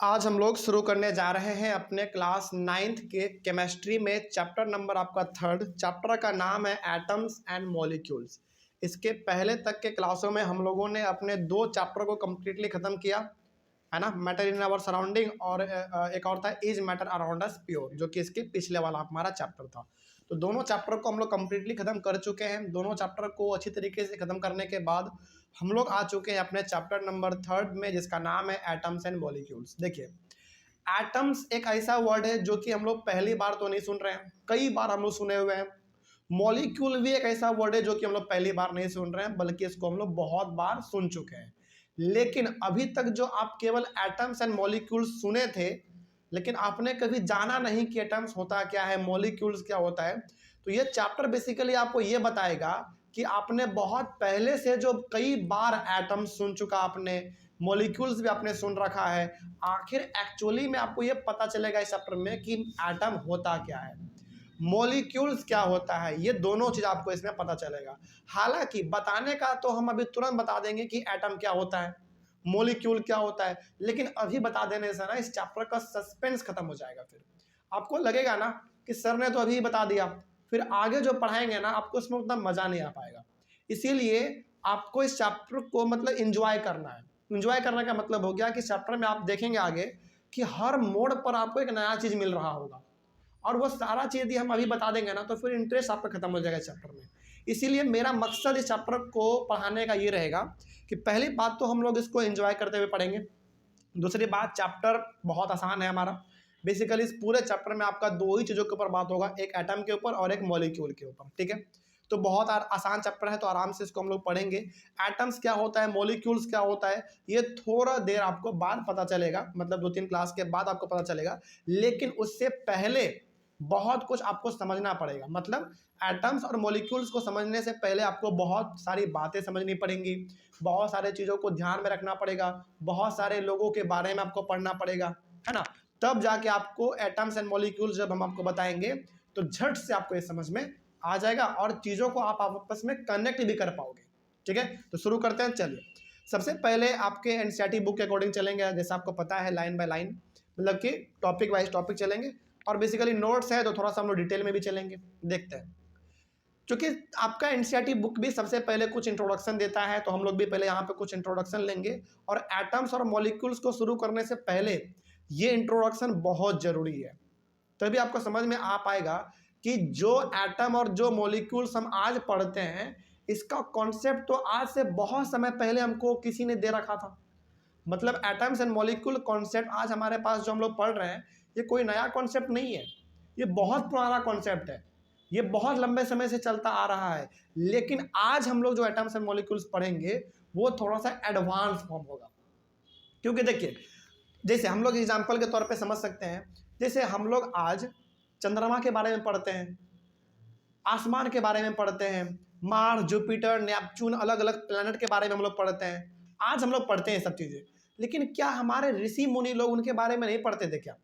आज हम लोग शुरू करने जा रहे हैं अपने क्लास 9th के केमिस्ट्री में चैप्टर नंबर आपका 3rd। चैप्टर का नाम है एटम्स एंड मॉलिक्यूल्स। इसके पहले तक के क्लासों में हम लोगों ने अपने 2 चैप्टर को कम्प्लीटली ख़त्म किया है ना, मैटर इन आवर सराउंडिंग, और एक और था is matter around us pure, जो कि इसके पिछले वाला हमारा चैप्टर था। तो दोनों चैप्टर को हम लोग कम्प्लीटली ख़त्म कर चुके हैं। दोनों चैप्टर को अच्छी तरीके से ख़त्म करने के बाद हम लोग आ चुके हैं अपने चैप्टर नंबर 3rd में, जिसका नाम है एटम्स एंड मॉलिक्यूल्स। देखिए, एटम्स एक ऐसा वर्ड है जो कि हम लोग पहली बार तो नहीं सुन रहे हैं, कई बार हम लोग सुने हुए हैं। मॉलिक्यूल भी एक ऐसा वर्ड है जो कि हम लोग पहली बार नहीं सुन रहे हैं, बल्कि इसको हम लोग बहुत बार सुन चुके हैं। लेकिन अभी तक जो आप केवल एटम्स एंड मॉलिक्यूल्स सुने थे, लेकिन आपने कभी जाना नहीं कि एटम्स होता क्या है, मॉलिक्यूल्स क्या होता है। तो ये चैप्टर बेसिकली आपको ये बताएगा कि आपने बहुत पहले से जो कई बार एटम्स सुन चुका, आपने मॉलिक्यूल्स भी आपने सुन रखा है, आखिर एक्चुअली में आपको ये पता चलेगा इस चैप्टर में कि एटम होता क्या है, मॉलिक्यूल्स क्या होता है। ये दोनों चीज़ आपको इसमें पता चलेगा। हालांकि बताने का तो हम अभी तुरंत बता देंगे कि एटम क्या होता है, मॉलिक्यूल क्या होता है, लेकिन अभी बता देने से ना इस चैप्टर का सस्पेंस खत्म हो जाएगा। फिर आपको लगेगा ना कि सर ने तो अभी बता दिया, फिर आगे जो पढ़ाएंगे ना आपको उसमें उतना मज़ा नहीं आ पाएगा। इसीलिए आपको इस चैप्टर को मतलब इंजॉय करना है। इंजॉय करने का मतलब हो गया कि चैप्टर में आप देखेंगे आगे कि हर मोड़ पर आपको एक नया चीज़ मिल रहा होगा, और वो सारा चीज़ यदि हम अभी बता देंगे ना तो फिर इंटरेस्ट आपका खत्म हो जाएगा इस चैप्टर में। इसीलिए मेरा मकसद इस चैप्टर को पढ़ाने का ये रहेगा कि पहली बात तो हम लोग इसको एंजॉय करते हुए पढ़ेंगे। दूसरी बात, चैप्टर बहुत आसान है हमारा। बेसिकली इस पूरे चैप्टर में आपका 2 ही चीज़ों के ऊपर बात होगा, एक एटम के ऊपर और एक मॉलिक्यूल के ऊपर, ठीक है। तो बहुत आसान चैप्टर है, तो आराम से इसको हम लोग पढ़ेंगे। एटम्स क्या होता है, मॉलिक्यूल्स क्या होता है, ये थोड़ा देर आपको बाद पता चलेगा, मतलब 2-3 क्लास के बाद आपको पता चलेगा। लेकिन उससे पहले बहुत कुछ आपको समझना पड़ेगा। मतलब एटम्स और मॉलिक्यूल्स को समझने से पहले आपको बहुत सारी बातें समझनी पड़ेंगी, बहुत सारे चीज़ों को ध्यान में रखना पड़ेगा, बहुत सारे लोगों के बारे में आपको पढ़ना पड़ेगा, है ना। तब जाके आपको एटम्स एंड मॉलिक्यूल्स जब हम आपको बताएंगे तो झट से आपको ये समझ में आ जाएगा और चीज़ों को आप आपस में कनेक्ट भी कर पाओगे, ठीक है। तो शुरू करते हैं, चलिए। सबसे पहले आपके एनसीईआरटी बुक के अकॉर्डिंग चलेंगे, जैसा आपको पता है लाइन बाय लाइन, मतलब कि टॉपिक वाइज टॉपिक चलेंगे, और बेसिकली नोट्स है तो थोड़ा सा हम लोग डिटेल में भी चलेंगे। देखते हैं, क्योंकि आपका एनसीईआरटी बुक भी सबसे पहले कुछ इंट्रोडक्शन देता है, तो हम लोग भी पहले यहाँ पे कुछ इंट्रोडक्शन लेंगे। और एटम्स और मॉलिक्यूल्स को शुरू करने से पहले ये इंट्रोडक्शन बहुत ज़रूरी है, तभी आपको समझ में आ पाएगा कि जो एटम और जो मॉलिक्यूल्स हम आज पढ़ते हैं, इसका कॉन्सेप्ट तो आज से बहुत समय पहले हमको किसी ने दे रखा था। मतलब एटम्स एंड मॉलिक्यूल कॉन्सेप्ट आज हमारे पास जो हम लोग पढ़ रहे हैं, ये कोई नया कॉन्सेप्ट नहीं है, ये बहुत पुराना कॉन्सेप्ट है, ये बहुत लंबे समय से चलता आ रहा है। लेकिन आज हम लोग जो एटम्स एंड मॉलिक्यूल्स पढ़ेंगे वो थोड़ा सा एडवांस फॉर्म होगा। क्योंकि देखिए, जैसे हम लोग एग्जाम्पल के तौर पे समझ सकते हैं, जैसे हम लोग आज चंद्रमा के बारे में पढ़ते हैं, आसमान के बारे में पढ़ते हैं, मार्स, जुपिटर, नेपच्यून, अलग अलग प्लैनेट के बारे में हम लोग पढ़ते हैं। आज हम लोग पढ़ते हैं सब चीज़ें, लेकिन क्या हमारे ऋषि मुनि लोग उनके बारे में नहीं पढ़ते थे? क्या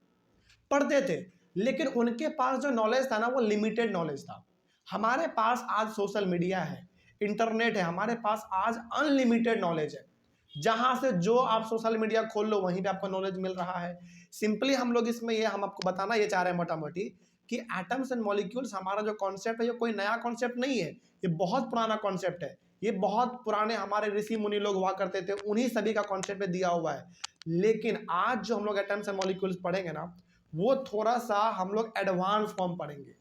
पढ़ते थे, लेकिन उनके पास जो नॉलेज था ना वो लिमिटेड नॉलेज था। हमारे पास आज सोशल मीडिया है, इंटरनेट है, हमारे पास आज अनलिमिटेड नॉलेज है। जहाँ से जो आप सोशल मीडिया खोल लो वहीं पे आपको नॉलेज मिल रहा है। सिंपली हम लोग इसमें ये हम आपको बताना ये चाह रहे हैं मोटा मोटी कि एटम्स एंड मॉलिक्यूल्स हमारा जो कॉन्सेप्ट है ये कोई नया कॉन्सेप्ट नहीं है, ये बहुत पुराना कॉन्सेप्ट है। ये बहुत पुराने हमारे ऋषि मुनि लोग हुआ करते थे, उन्हीं सभी का कॉन्सेप्ट में दिया हुआ है। लेकिन आज जो हम लोग एटम्स एंड मॉलिक्यूल्स पढ़ेंगे ना, वो थोड़ा सा हम लोग एडवांस फॉर्म पढ़ेंगे।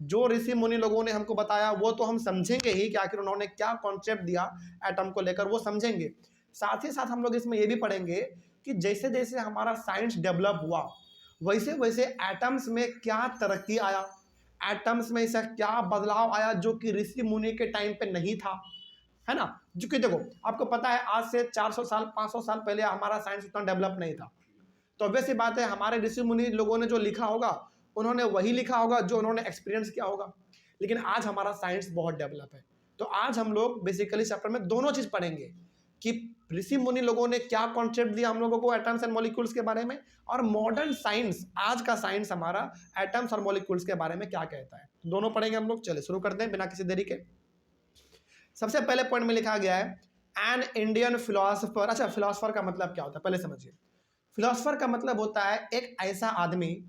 जो ऋषि मुनि लोगों ने हमको बताया वो तो हम समझेंगे ही कि आखिर उन्होंने क्या कॉन्सेप्ट दिया एटम को लेकर, वो समझेंगे। साथ ही साथ हम लोग इसमें ये भी पढ़ेंगे कि जैसे जैसे हमारा साइंस डेवलप हुआ, वैसे वैसे एटम्स में क्या तरक्की आया, एटम्स में ऐसा क्या बदलाव आया जो कि ऋषि मुनि के टाइम पे नहीं था, है ना। जो कि देखो, आपको पता है आज से 400 साल 500 साल पहले हमारा साइंस उतना डेवलप नहीं था। तो ऑब्वियस सी बात है, हमारे ऋषि मुनि लोगों ने जो लिखा होगा उन्होंने वही लिखा होगा जो उन्होंने एक्सपीरियंस किया होगा। लेकिन आज हमारा साइंस बहुत डेवलप है, तो आज हम लोग बेसिकली चैप्टर में दोनों चीज़ पढ़ेंगे कि ऋषि मुनि लोगों ने क्या कॉन्सेप्ट दिया हम लोगों को एटम्स एंड मॉलिक्यूल्स के बारे में, और मॉडर्न साइंस, आज का साइंस हमारा एटम्स और मॉलिक्यूल्स के बारे में क्या कहता है। दोनों पढ़ेंगे हम लोग। चलिए शुरू करते हैं बिना किसी देरी के। सबसे पहले पॉइंट में लिखा गया है एन इंडियन फिलोसफर। अच्छा, फिलोसफर का मतलब क्या होता है पहले समझिए। फिलोसफर का मतलब होता है एक ऐसा आदमी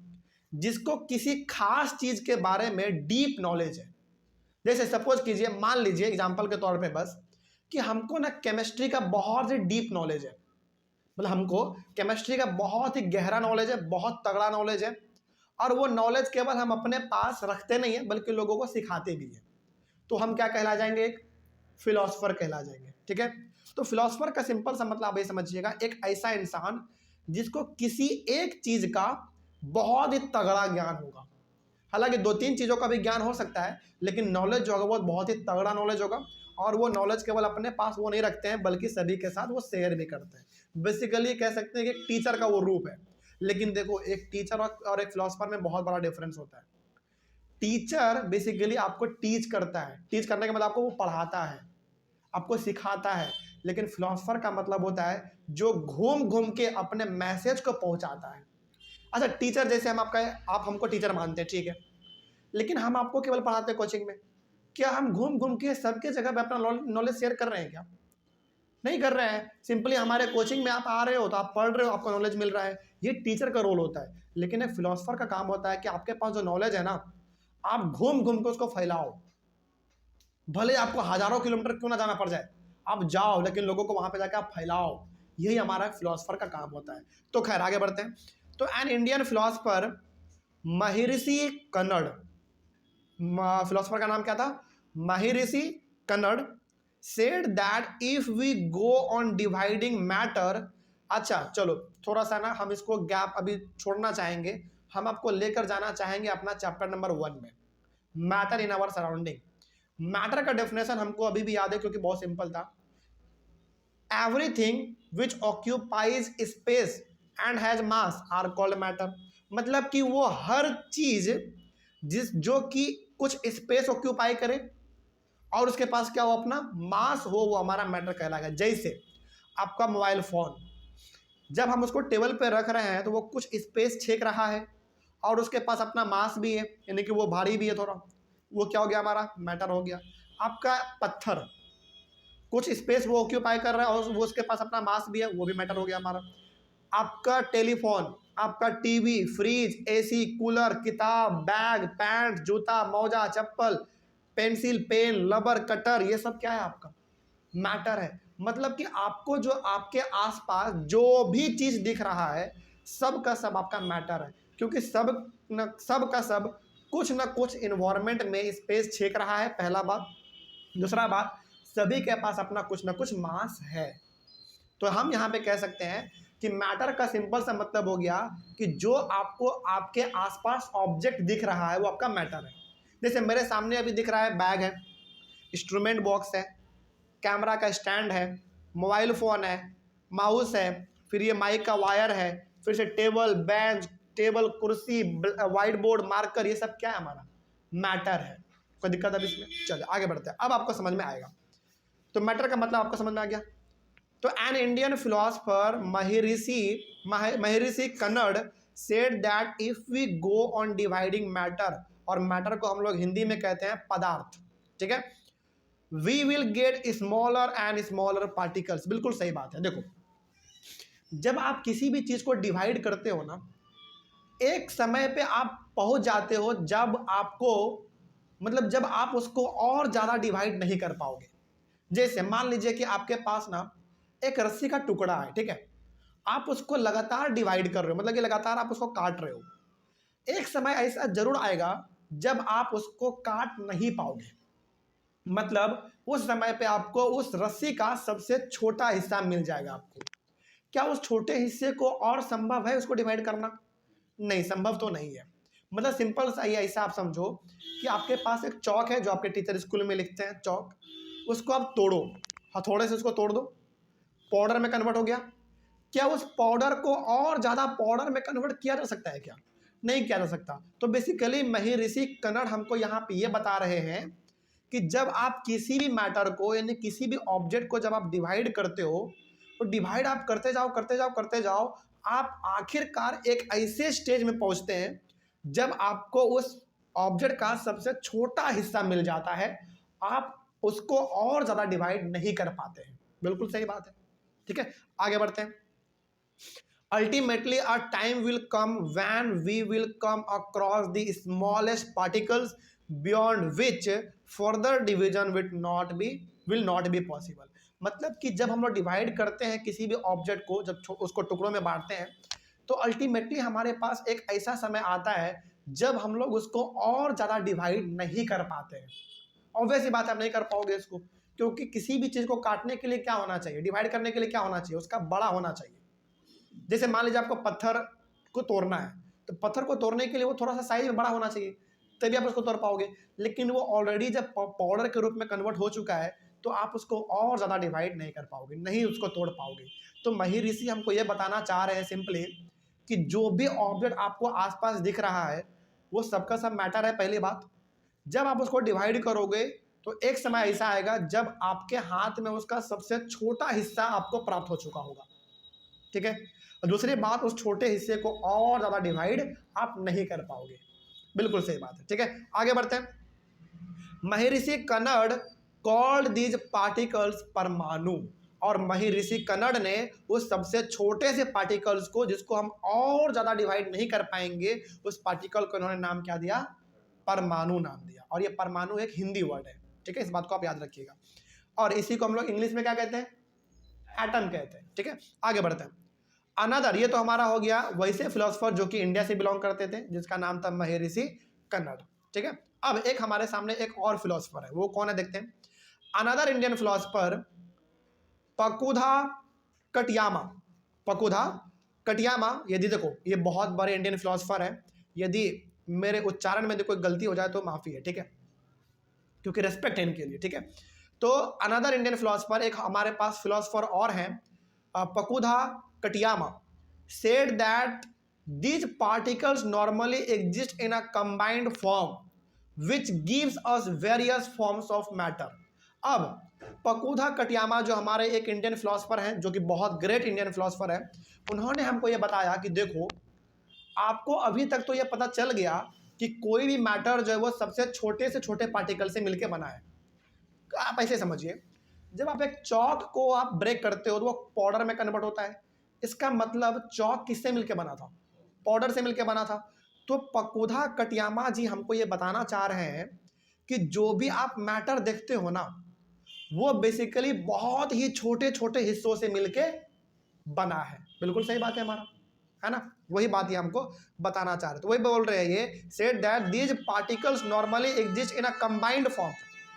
जिसको किसी खास चीज के बारे में डीप नॉलेज है। जैसे सपोज कीजिए, मान लीजिए एग्जांपल के तौर पे बस, कि हमको ना केमिस्ट्री का बहुत ही डीप नॉलेज है, मतलब हमको केमिस्ट्री का बहुत ही गहरा नॉलेज है, बहुत तगड़ा नॉलेज है, और वो नॉलेज केवल हम अपने पास रखते नहीं है बल्कि लोगों को सिखाते भी हैं। तो हम क्या कहला जाएंगे? एक फिलोसफर कहला जाएंगे। ठीक है, तो फिलोसफर का सिंपल सा मतलब आप ये समझिएगा, एक ऐसा इंसान जिसको किसी एक चीज का बहुत ही तगड़ा ज्ञान होगा। हालांकि दो तीन चीजों का भी ज्ञान हो सकता है, लेकिन नॉलेज जो होगा वो बहुत ही तगड़ा नॉलेज होगा, और वो नॉलेज केवल अपने पास वो नहीं रखते हैं बल्कि सभी के साथ वो शेयर भी करते हैं। बेसिकली कह सकते हैं कि एक टीचर का वो रूप है। लेकिन देखो, एक टीचर और एक फिलोसफर में बहुत बड़ा डिफरेंस होता है। टीचर बेसिकली आपको टीच करता है, टीच करने का मतलब आपको वो पढ़ाता है, आपको सिखाता है। लेकिन फिलोसफर का मतलब होता है जो घूम घूम के अपने मैसेज को पहुंचाता है। अच्छा, टीचर जैसे आप हमको टीचर मानते हैं, ठीक है, लेकिन हम आपको केवल पढ़ाते हैं कोचिंग में। क्या हम घूम घूम के सबके जगह पे अपना नॉलेज शेयर कर रहे हैं? क्या नहीं कर रहे हैं। सिंपली हमारे कोचिंग में आप आ रहे हो तो आप पढ़ रहे हो, आपको नॉलेज मिल रहा है, ये टीचर का रोल होता है। लेकिन एक फिलोसफर का काम होता है कि आपके पास जो नॉलेज है ना, आप घूम घूम के उसको फैलाओ। भले आपको हजारों किलोमीटर क्यों ना जाना पड़ जाए, आप जाओ, लेकिन लोगों को वहां पे जाकर आप फैलाओ। यही हमारा फिलोसफर का काम होता है। तो खैर आगे बढ़ते हैं। तो N Indian philosopher Maharshi Kannada, philosopher का नाम क्या था? Maharshi Kanad said that if we go on dividing matter. अच्छा चलो, थोड़ा सा ना हम इसको गैप अभी छोड़ना चाहेंगे, हम आपको लेकर जाना चाहेंगे अपना चैप्टर नंबर 1 में, matter in our surrounding. Matter का डेफिनेशन हमको अभी भी याद है क्योंकि बहुत सिंपल था। Everything which occupies space and has mass are called matter. मतलब कि वो हर चीज जो कि कुछ स्पेस ऑक्यूपाई करे और उसके पास क्या हो, अपना मास हो, वो हमारा मैटर कहलाएगा। जैसे आपका मोबाइल फोन, जब हम उसको टेबल पे रख रहे हैं तो वो कुछ स्पेस छेक रहा है और उसके पास अपना मास भी है, यानी कि वो भारी भी है थोड़ा, वो क्या हो गया? हमारा मैटर हो गया। आपका पत्थर कुछ स्पेस वो ऑक्यूपाई कर रहा है और वो उसके पास अपना मास भी है, वो भी मैटर हो गया हमारा। आपका टेलीफोन, आपका टीवी, फ्रिज, एसी, कूलर, किताब, बैग, पैंट, जूता, मोजा, चप्पल, पेंसिल, पेन, रबर, कटर, ये सब क्या है? आपका मैटर है। मतलब कि आपको जो आपके आसपास जो भी चीज दिख रहा है, सब का सब आपका मैटर है, क्योंकि सब का सब कुछ ना कुछ इन्वायरमेंट में स्पेस छेक रहा है, पहला बात। दूसरा बात, सभी के पास अपना कुछ ना कुछ मास है। तो हम यहाँ पे कह सकते हैं कि मैटर का सिंपल सा मतलब हो गया कि जो आपको आपके आसपास ऑब्जेक्ट दिख रहा है वो आपका मैटर है। जैसे मेरे सामने अभी दिख रहा है, बैग है, इंस्ट्रूमेंट बॉक्स है, कैमरा का स्टैंड है, मोबाइल फ़ोन है, माउस है, फिर ये माइक का वायर है, फिर से टेबल, बेंच, टेबल, कुर्सी, व्हाइट बोर्ड, मार्कर, ये सब क्या है? हमारा मैटर है। कोई दिक्कत है इसमें? चलिए आगे बढ़ते हैं, अब आपको समझ में आएगा। तो मैटर का मतलब आपको समझ में आ गया। तो N Indian philosopher Maharshi Kanad said that if we go on dividing matter, और मैटर को हम लोग हिंदी में कहते हैं पदार्थ, ठीक है, we will get smaller and smaller particles. बिल्कुल सही बात है। देखो, जब आप किसी भी चीज को डिवाइड करते हो ना, एक समय पे आप पहुंच जाते हो जब आपको, मतलब जब आप उसको और ज्यादा डिवाइड नहीं कर पाओगे। जैसे मान लीजिए कि आपके पास ना एक रस्सी का टुकड़ा है, ठीक है, आप उसको लगातार डिवाइड कर रहे हो, मतलब कि लगातार आप उसको काट रहे हो। एक समय ऐसा जरूर आएगा जब आप उसको काट नहीं पाओगे, मतलब उस समय पे आपको उस रस्सी का सबसे छोटा हिस्सा मिल जाएगा आपको। क्या उस छोटे हिस्से को और संभव है उसको डिवाइड करना? नहीं, संभव तो नहीं है। मतलब सिंपल सा ही ऐसा आप समझो कि आपके पास एक चौक है जो आपके टीचर स्कूल में लिखते हैं चौक, उसको आप तोड़ो, हथौड़े से उसको तोड़ दो, पाउडर में कन्वर्ट हो गया। क्या उस पाउडर को और ज्यादा पाउडर में कन्वर्ट किया जा सकता है? क्या नहीं किया जा सकता। तो बेसिकली महर्षि कन्नड़ हमको यहाँ पे ये बता रहे हैं कि जब आप किसी भी मैटर को, यानी किसी भी ऑब्जेक्ट को जब आप डिवाइड करते हो, तो डिवाइड आप करते जाओ करते जाओ करते जाओ, आप आखिरकार एक ऐसे स्टेज में पहुंचते हैं जब आपको उस ऑब्जेक्ट का सबसे छोटा हिस्सा मिल जाता है, आप उसको और ज्यादा डिवाइड नहीं कर पाते हैं। बिल्कुल सही बात है। ठीक है, आगे बढ़ते हैं। Ultimately, a time will come when we will come across the smallest particles beyond which further division will not be possible. मतलब कि जब हम लोग डिवाइड करते हैं किसी भी ऑब्जेक्ट को, जब उसको टुकड़ों में बांटते हैं, तो अल्टीमेटली हमारे पास एक ऐसा समय आता है जब हम लोग उसको और ज़्यादा डिवाइड नहीं कर पाते हैं। ऑब्वियस ही बात है, आप नहीं कर पाओगे इसको, क्योंकि किसी भी चीज़ को काटने के लिए क्या होना चाहिए, डिवाइड करने के लिए क्या होना चाहिए, उसका बड़ा होना चाहिए। जैसे मान लीजिए आपको पत्थर को तोड़ना है, तो पत्थर को तोड़ने के लिए वो थोड़ा सा साइज में बड़ा होना चाहिए, तभी आप उसको तोड़ पाओगे। लेकिन वो ऑलरेडी जब पाउडर के रूप में कन्वर्ट हो चुका है, तो आप उसको और ज़्यादा डिवाइड नहीं कर पाओगे, नहीं उसको तोड़ पाओगे। तो महिर ऋषि हमको ये बताना चाह रहे हैं सिंपली कि जो भी ऑब्जेक्ट आपको आसपास दिख रहा है वो सबका सब मैटर है। पहली बात, जब आप उसको डिवाइड करोगे तो एक समय ऐसा आएगा जब आपके हाथ में उसका सबसे छोटा हिस्सा आपको प्राप्त हो चुका होगा, ठीक है। और दूसरी बात, उस छोटे हिस्से को और ज़्यादा डिवाइड आप नहीं कर पाओगे। बिल्कुल सही बात है, ठीक है। आगे बढ़ते हैं। महर्षि कन्नड़ कॉल्ड दीज पार्टिकल्स परमाणु, और महर्षि कन्नड़ ने उस सबसे छोटे से पार्टिकल्स को, जिसको हम और ज़्यादा डिवाइड नहीं कर पाएंगे, उस पार्टिकल को इन्होंने नाम क्या दिया, परमाणु नाम दिया। और ये परमाणु एक हिंदी वर्ड है, ठीक है, इस बात को आप याद रखिएगा। और इसी को हम लोग इंग्लिश में क्या कहते हैं, एटम कहते हैं, ठीक है। आगे बढ़ते हैं। अनदर, ये तो हमारा हो गया वैसे फिलोसफर जो कि इंडिया से बिलोंग करते थे, जिसका नाम था महर्षि कन्नड़, ठीक है। अब एक हमारे सामने एक और फिलोसफर है, वो कौन है देखते हैं। Another Indian philosopher Pakudha Katiyama. Pakudha Katiyama, यदि देखो ये बहुत बड़े इंडियन फिलोसफर है, यदि मेरे उच्चारण में कोई गलती हो जाए तो माफ़ी है, ठीक है, क्योंकि रेस्पेक्ट है इनके लिए, ठीक है। तो अनदर इंडियन फिलोसफर, एक हमारे पास फिलोसफर और हैं, पकुधा कटियामा, said that these particles normally exist in a combined form which gives us various forms of matter। अब पकुधा कटियामा जो हमारे एक इंडियन फिलोसफर हैं, जो कि बहुत ग्रेट इंडियन फिलोसफर है, उन्होंने हमको ये बताया कि देखो, आपको अभी तक तो ये पता चल गया कि कोई भी मैटर जो है वो सबसे छोटे से छोटे पार्टिकल से मिलके बना है। आप ऐसे समझिए, जब आप एक चौक को आप ब्रेक करते हो तो वो पाउडर में कन्वर्ट होता है। इसका मतलब चौक किससे मिलके बना था, पाउडर से मिलके बना था। तो पकुधा कटियामा जी हमको ये बताना चाह रहे हैं कि जो भी आप मैटर देखते हो ना, वो बेसिकली बहुत ही छोटे छोटे हिस्सों से मिलके बना है। बिल्कुल सही बात है हमारा, है ना, वही बात ये हमको बताना चाह रहे थे, वही बोल रहे हैं ये, said that these particles normally exist in a combined form.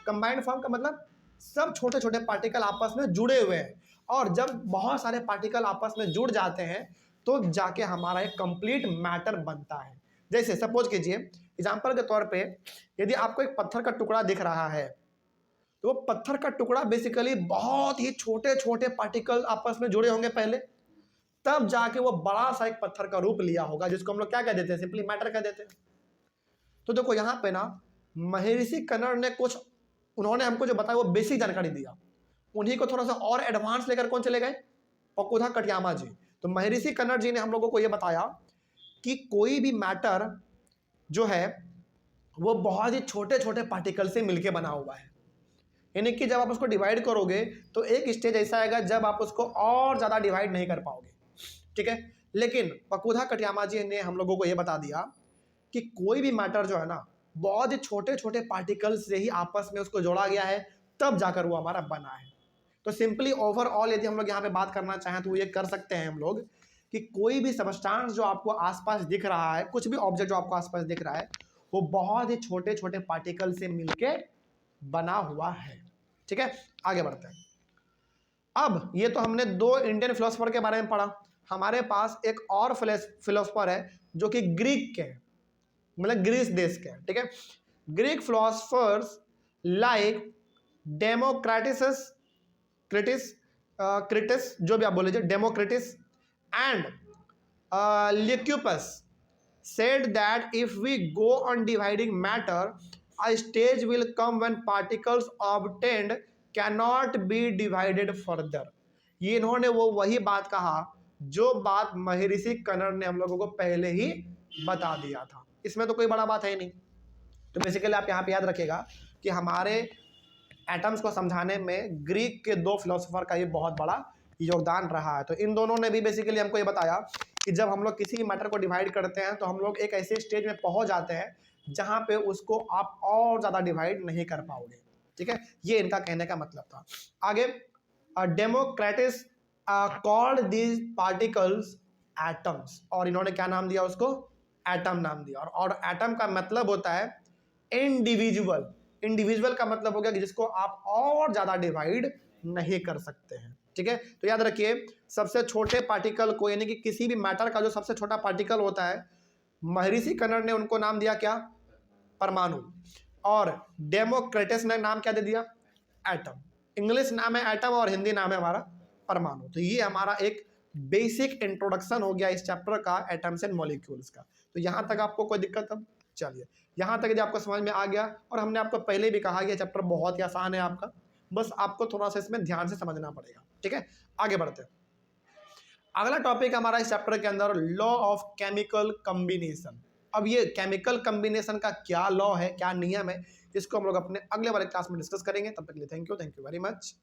Combined form का मतलब सब छोटे छोटे पार्टिकल आपस में जुड़े हुए हैं, और जब बहुत सारे पार्टिकल आपस में जुड़ जाते हैं तो जाके हमारा एक कंप्लीट मैटर बनता है। जैसे सपोज कीजिए, एग्जांपल के तौर पे, यदि आपको एक पत्थर का टुकड़ा दिख रहा है, तो वो पत्थर का टुकड़ा बेसिकली बहुत ही छोटे छोटे पार्टिकल आपस में जुड़े होंगे पहले, तब जाके वो बड़ा सा एक पत्थर का रूप लिया होगा, जिसको हम लोग क्या कह देते हैं, सिंपली मैटर कह देते हैं। तो देखो यहाँ पे ना महर्षि कन्नड़ ने कुछ, उन्होंने हमको जो बताया वो बेसिक जानकारी दिया, उन्हीं को थोड़ा सा और एडवांस लेकर कौन चले गए, पकुधा कटियामा जी। तो महर्षि कन्नड़ जी ने हम लोगों को ये बताया कि कोई भी मैटर जो है वो बहुत ही छोटे छोटे पार्टिकल से मिलके बना हुआ है, यानी कि जब आप उसको डिवाइड करोगे तो एक स्टेज ऐसा आएगा जब आप उसको और ज़्यादा डिवाइड नहीं कर पाओगे, ठीक है। लेकिन पकुधा कटियामा जी ने हम लोगों को ये बता दिया कि कोई भी मैटर जो है ना, बहुत ही छोटे छोटे पार्टिकल से ही आपस में उसको जोड़ा गया है, तब जाकर वो हमारा बना है। तो सिंपली ओवरऑल यदि हम लोग यहाँ पे बात करना चाहें तो ये कर सकते हैं हम लोग कि कोई भी सबस्टांस जो आपको आसपास दिख रहा है, कुछ भी ऑब्जेक्ट जो आपको आसपास दिख रहा है, वो बहुत ही छोटे छोटे पार्टिकल से मिलके बना हुआ है, ठीक है। आगे बढ़ते हैं। अब ये तो हमने दो इंडियन फिलोसफर के बारे में पढ़ा, हमारे पास एक और फिलोसफर है जो कि ग्रीक के हैं, मतलब ग्रीस देश के हैं, ठीक है। Greek philosophers like Democritus, Critis जो भी आप बोल लीजिए, Democritus and Leucippus said that if we go on dividing matter, a stage will come when particles obtained cannot be divided further। ये इन्होंने वो वही बात कहा जो बात महर्षि कन्नड़ ने हम लोगों को पहले ही बता दिया था, इसमें तो कोई बड़ा बात है ही नहीं। तो बेसिकली आप यहाँ पे याद रखिएगा कि हमारे एटम्स को समझाने में ग्रीक के दो फिलोसोफर का ये बहुत बड़ा योगदान रहा है। तो इन दोनों ने भी बेसिकली हमको ये बताया कि जब हम लोग किसी भी मैटर को डिवाइड करते हैं तो हम लोग एक ऐसे स्टेज में पहुंच जाते हैं जहां पे उसको आप और ज़्यादा डिवाइड नहीं कर पाओगे। ठीक है, ये इनका कहने का मतलब था। आगे, democracies called these particles atoms, और इन्होंने क्या नाम दिया उसको? एटम नाम दिया। और एटम का मतलब होता है इंडिविजुअल। इंडिविजुअल का मतलब हो गया कि जिसको आप और ज़्यादा डिवाइड नहीं कर सकते हैं। ठीक है, तो याद रखिए सबसे छोटे पार्टिकल को, यानी कि किसी भी मैटर का जो सबसे छोटा पार्टिकल होता है, महर्षि कन्नड़ ने उनको नाम दिया क्या? परमाणु। और डेमोक्रेटस ने नाम क्या दे दिया? एटम। इंग्लिश नाम है एटम और हिंदी नाम है हमारा परमाणु। तो ये हमारा एक बेसिक इंट्रोडक्शन हो गया इस चैप्टर का, एटम्स एंड मॉलिक्यूल्स का। तो यहाँ तक आपको कोई दिक्कत? अब चलिए, यहाँ तक यदि आपको समझ में आ गया, और हमने आपको पहले भी कहा कि चैप्टर बहुत ही आसान है आपका, बस आपको थोड़ा सा इसमें ध्यान से समझना पड़ेगा। ठीक है, आगे बढ़ते हैं। अगला टॉपिक हमारा इस चैप्टर के अंदर लॉ ऑफ केमिकल कॉम्बिनेशन। अब ये केमिकल कॉम्बिनेशन का क्या लॉ है, क्या नियम है, इसको हम लोग अपने अगले वाले क्लास में डिस्कस करेंगे। तब तक के लिए थैंक यू वेरी मच।